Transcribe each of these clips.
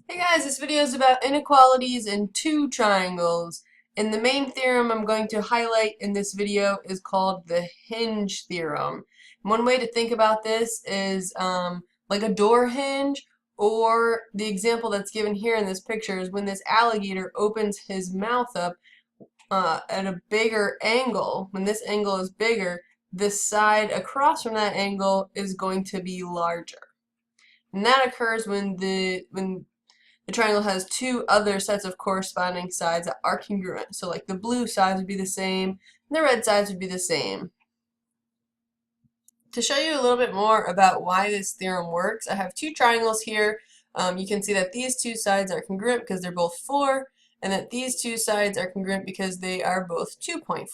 Hey guys, this video is about inequalities in two triangles. And the main theorem I'm going to highlight in this video is called the Hinge Theorem. One way to think about this is like a door hinge, or the example that's given here in this picture is when this alligator opens his mouth up at a bigger angle. When this angle is bigger, the side across from that angle is going to be larger. And that occurs when the triangle has two other sets of corresponding sides that are congruent. So like the blue sides would be the same, and the red sides would be the same. To show you a little bit more about why this theorem works, I have two triangles here. You can see that these two sides are congruent because they're both 4, and that these two sides are congruent because they are both 2.4.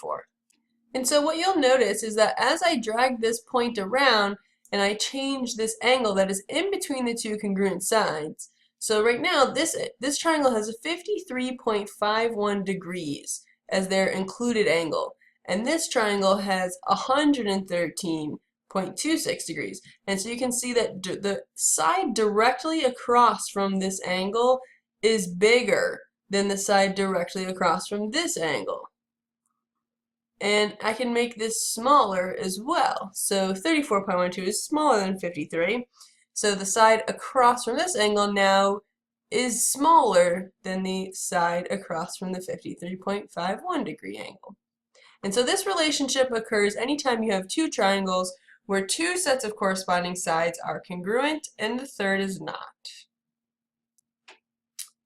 And so what you'll notice is that as I drag this point around and I change this angle that is in between the two congruent sides, so right now this triangle has a 53.51 degrees as their included angle, and this triangle has 113.26 degrees. And so you can see that the side directly across from this angle is bigger than the side directly across from this angle. And I can make this smaller as well. So 34.12 is smaller than 53. So the side across from this angle now is smaller than the side across from the 53.51 degree angle. And so this relationship occurs anytime you have two triangles where two sets of corresponding sides are congruent and the third is not.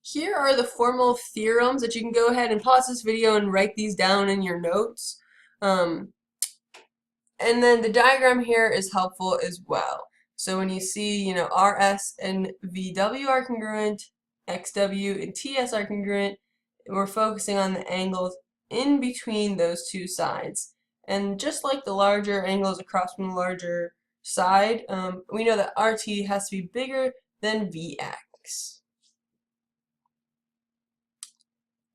Here are the formal theorems that you can go ahead and pause this video and write these down in your notes. And then the diagram here is helpful as well. So when you see, RS and VW are congruent, XW and TS are congruent, we're focusing on the angles in between those two sides. And just like the larger angles across from the larger side, we know that RT has to be bigger than VX.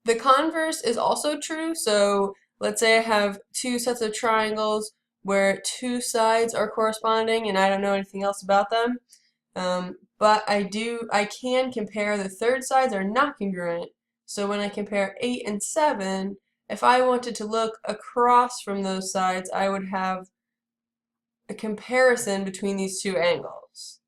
The converse is also true. So let's say I have two sets of triangles where two sides are corresponding and I don't know anything else about them. But I can compare the third sides are not congruent. So when I compare 8 and 7, if I wanted to look across from those sides, I would have a comparison between these two angles.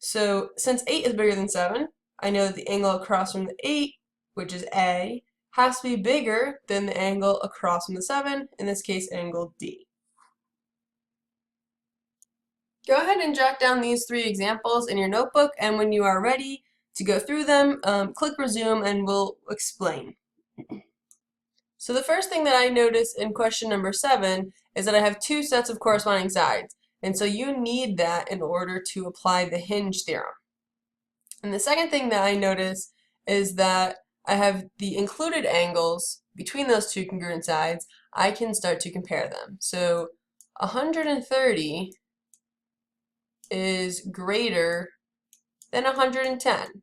So since 8 is bigger than 7, I know that the angle across from the 8, which is A, has to be bigger than the angle across from the 7, in this case angle D. Go ahead and jot down these 3 examples in your notebook, and when you are ready to go through them, click resume and we'll explain. So the first thing that I notice in question number 7 is that I have two sets of corresponding sides, and so you need that in order to apply the Hinge theorem. And the second thing that I notice is that I have the included angles between those two congruent sides. I can start to compare them. So 130 is greater than 110.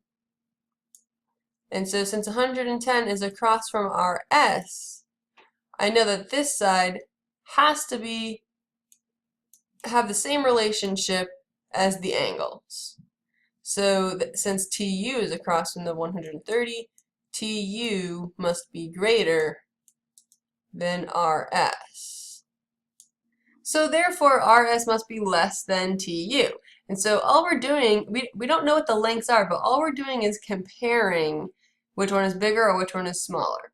And so since 110 is across from our S, I know that this side has to have the same relationship as the angles. So since TU is across from the 130, TU must be greater than RS. So therefore RS must be less than TU. And so all we're doing, we don't know what the lengths are, but all we're doing is comparing which one is bigger or which one is smaller.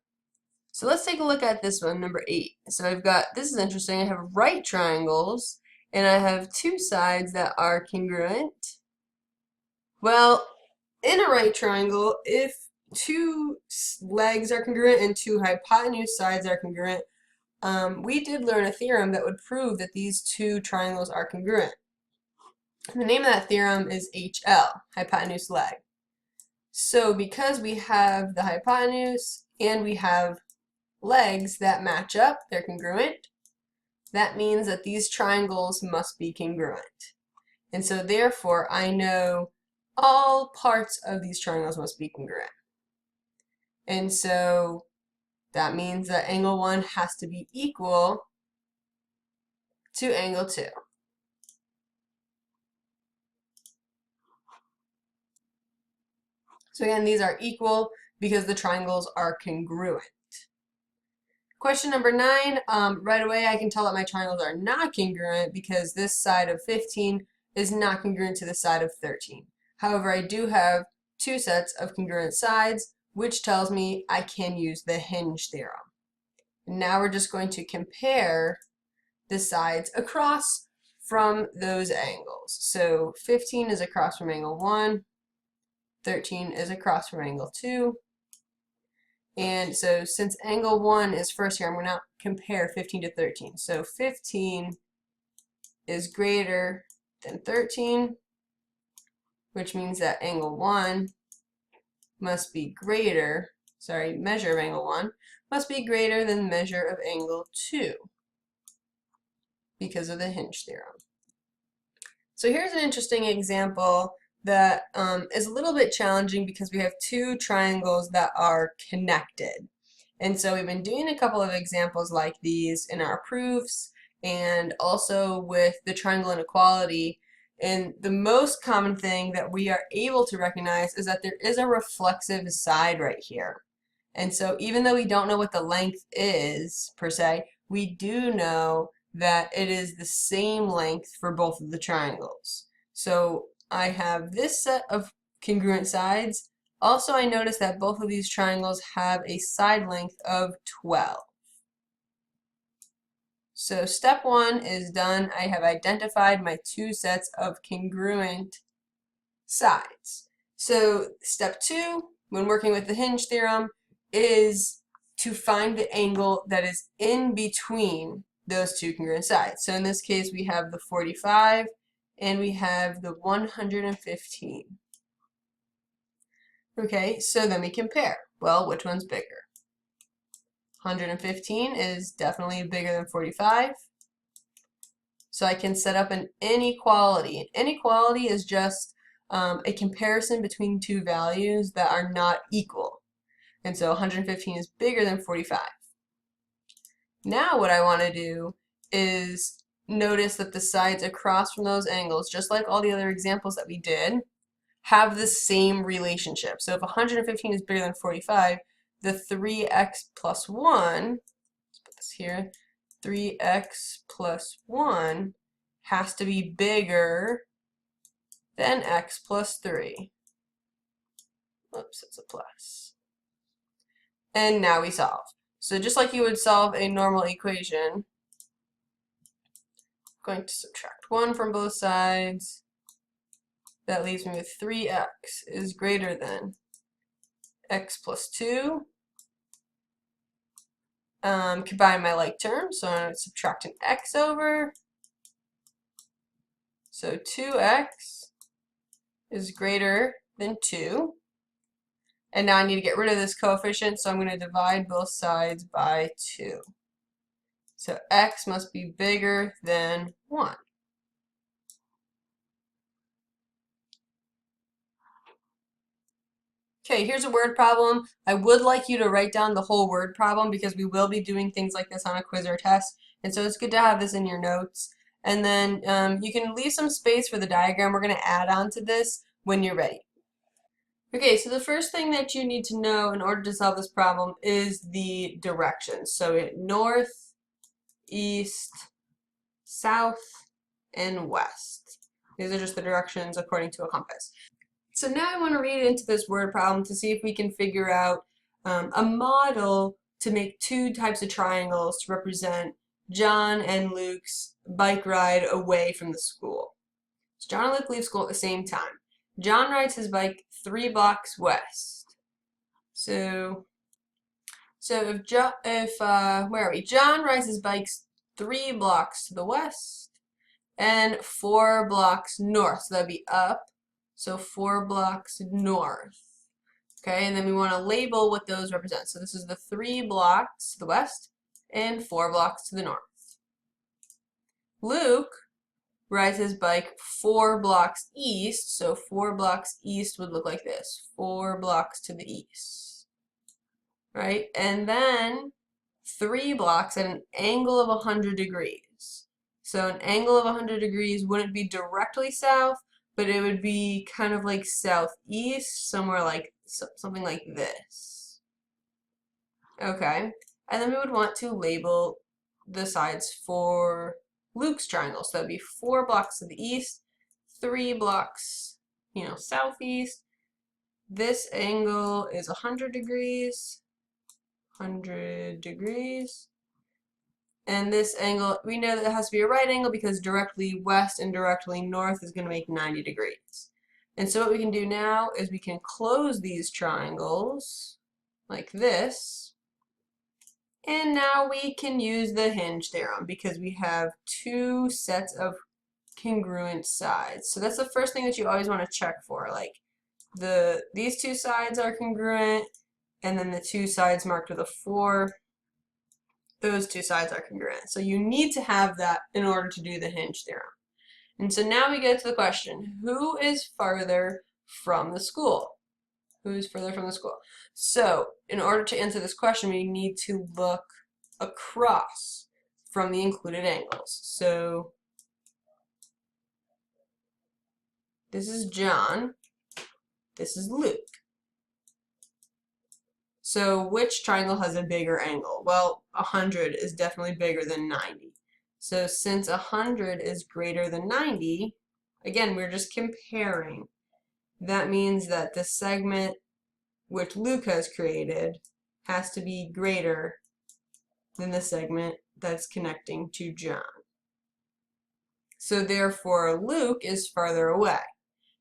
So let's take a look at this one, number 8. So I've got, this is interesting, I have right triangles, and I have two sides that are congruent. Well, in a right triangle, if two legs are congruent and two hypotenuse sides are congruent, we did learn a theorem that would prove that these two triangles are congruent. The name of that theorem is HL, hypotenuse leg. So because we have the hypotenuse and we have legs that match up, they're congruent, that means that these triangles must be congruent. And so therefore I know all parts of these triangles must be congruent. And so that means that angle 1 has to be equal to angle 2. So again, these are equal because the triangles are congruent. Question number 9, right away I can tell that my triangles are not congruent because this side of 15 is not congruent to the side of 13. However, I do have two sets of congruent sides, which tells me I can use the Hinge theorem. Now we're just going to compare the sides across from those angles. So 15 is across from angle 1, 13 is across from angle 2, and so since angle 1 is first here, I'm going to compare 15 to 13. So 15 is greater than 13, which means that angle 1 must be greater, measure of angle 1 must be greater than measure of angle 2 because of the Hinge theorem. So here's an interesting example that is a little bit challenging because we have two triangles that are connected. And so we've been doing a couple of examples like these in our proofs and also with the triangle inequality. And the most common thing that we are able to recognize is that there is a reflexive side right here. And so even though we don't know what the length is per se, we do know that it is the same length for both of the triangles. So I have this set of congruent sides. Also, I notice that both of these triangles have a side length of 12. So step 1 is done. I have identified my two sets of congruent sides. So step 2, when working with the Hinge theorem, is to find the angle that is in between those two congruent sides. So in this case, we have the 45 and we have the 115. Okay, so then we compare. Well, which one's bigger? 115 is definitely bigger than 45. So I can set up an inequality. An inequality is just a comparison between two values that are not equal. And so 115 is bigger than 45. Now what I want to do is notice that the sides across from those angles, just like all the other examples that we did, have the same relationship. So if 115 is bigger than 45, the 3x plus 1, let's put this here, 3x plus 1 has to be bigger than x plus 3. Oops, it's a plus. And now we solve. So just like you would solve a normal equation, I'm going to subtract 1 from both sides. That leaves me with 3x is greater than x plus 2. Combine my like terms, so I'm going to subtract an x over. So 2x is greater than 2. And now I need to get rid of this coefficient, so I'm going to divide both sides by 2. So x must be bigger than 1. Okay, here's a word problem. I would like you to write down the whole word problem because we will be doing things like this on a quiz or test. And so it's good to have this in your notes. And then you can leave some space for the diagram. We're going to add on to this when you're ready. Okay, so the first thing that you need to know in order to solve this problem is the directions. So north, east, south, and west. These are just the directions according to a compass. So now I want to read into this word problem to see if we can figure out a model to make two types of triangles to represent John and Luke's bike ride away from the school. So John and Luke leave school at the same time. John rides his bike 3 blocks west. So where are we? John rides his bike 3 blocks to the west and 4 blocks north. So that'd be up. So 4 blocks north. Okay, and then we want to label what those represent. So this is the 3 blocks to the west and 4 blocks to the north. Luke rides his bike 4 blocks east, so 4 blocks east would look like this, 4 blocks to the east, right? And then 3 blocks at an angle of 100 degrees. So an angle of 100 degrees wouldn't be directly south, but it would be kind of like southeast, somewhere like something like this. Okay, and then we would want to label the sides for Luke's triangle. So that'd be 4 blocks to the east, 3 blocks, southeast. This angle is 100 degrees, 100 degrees. And this angle, we know that it has to be a right angle because directly west and directly north is going to make 90 degrees. And so what we can do now is we can close these triangles like this. And now we can use the Hinge theorem because we have 2 sets of congruent sides. So that's the first thing that you always want to check for. Like these 2 sides are congruent, and then the 2 sides marked with a 4. Those 2 sides are congruent. So you need to have that in order to do the Hinge theorem. And so now we get to the question, who is farther from the school? Who is further from the school? So in order to answer this question, we need to look across from the included angles. So this is John, this is Luke. So which triangle has a bigger angle? Well, 100 is definitely bigger than 90. So since 100 is greater than 90, again, we're just comparing. That means that the segment which Luke has created has to be greater than the segment that's connecting to John. So therefore, Luke is farther away.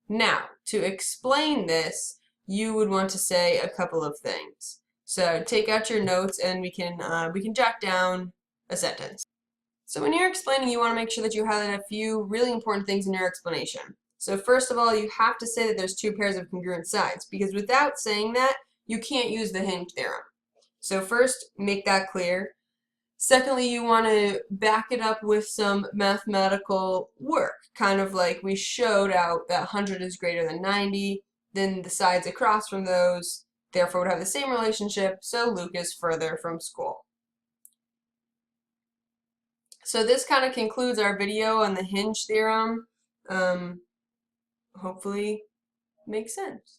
Now, to explain this, you would want to say a couple of things. So take out your notes and we can jot down a sentence. So when you're explaining, you want to make sure that you highlight a few really important things in your explanation. So first of all, you have to say that there's 2 pairs of congruent sides, because without saying that, you can't use the Hinge theorem. So first, make that clear. Secondly, you want to back it up with some mathematical work, kind of like we showed out that 100 is greater than 90, then the sides across from those therefore would have the same relationship, so Luke is further from school. So this kind of concludes our video on the Hinge theorem. Hopefully makes sense.